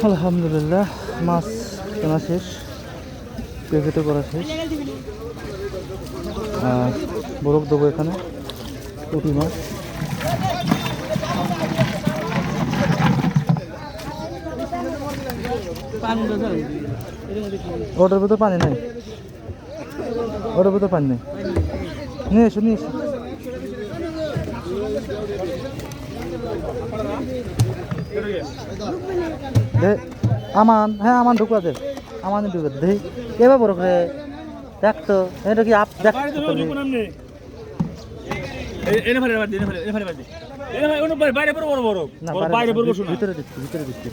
আলহামদুলিল্লাহ মাছ কেনা শেষ, প্যাকেটও করা শেষ। বরফ দেবো এখানে পুঁটি মাছ। ওটার ভিতরে পানি নাই, ওটার ভিতরে পানি নেই। নিয়ে এসো নিয়ে এসো। আমান, হ্যাঁ আমান ঢুকা দে, আমান ঢুকা দে। এবার বড় করে দেখ তো, এটা কি আপ দেখ। ভিতরে দিচ্ছি, ভিতরে দিচ্ছি।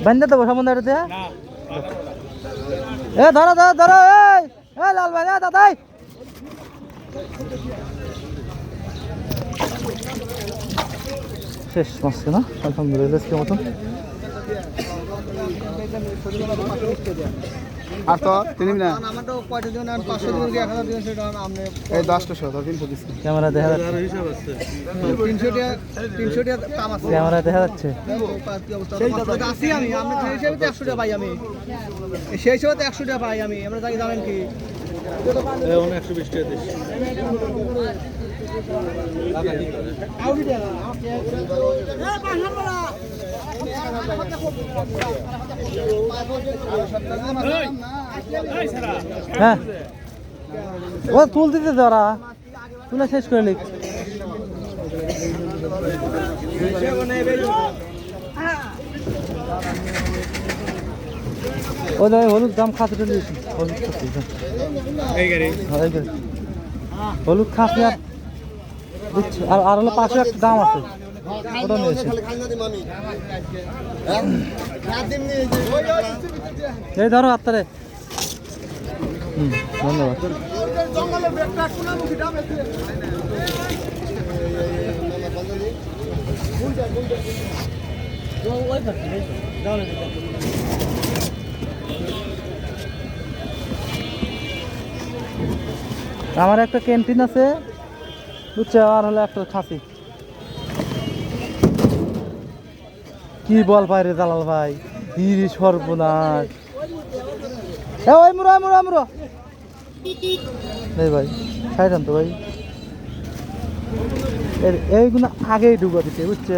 বান্ধে দেবো সমুদ্রতে। এ ধরো ধরো ধরো, এই লাল ভাই দাদাই। শেষ মাছ না, আলহামদুলিল্লাহ আজকের মতন। আর তো তিনি না এই 10টা 300 দিচ্ছি। ক্যামেরা দেখা যাচ্ছে, ক্যামেরা দেখা যাচ্ছে। সেই সময় 100 টাকা পাই আমি। আমরা তাকে জানেন কি 120 টাকা দিচ্ছি। হ্যাঁ ও তুল দিতে যারা তুলে শেষ করে লিখ। ও যাই হলুদ দাম খাতে চলে গেছি। হলুদ খাসি আর দিচ্ছি, আর হলো পাশে একটা দাম আছে, ওটা নিয়েছি। এই ধরো আত্মারে। ধন্যবাদ। আমার একটা ক্যান্টিন আছে বুঝছো, আর হলো একটা খাসি। কি বল ভাই রে জালাল ভাই, হিরি সর্বনাশ। ওই মুড়া মুড়া মুড়া এই ভাই খাইতাম তো ভাই, এইগুলো আগেই ঢুকা দিতে বুঝছো।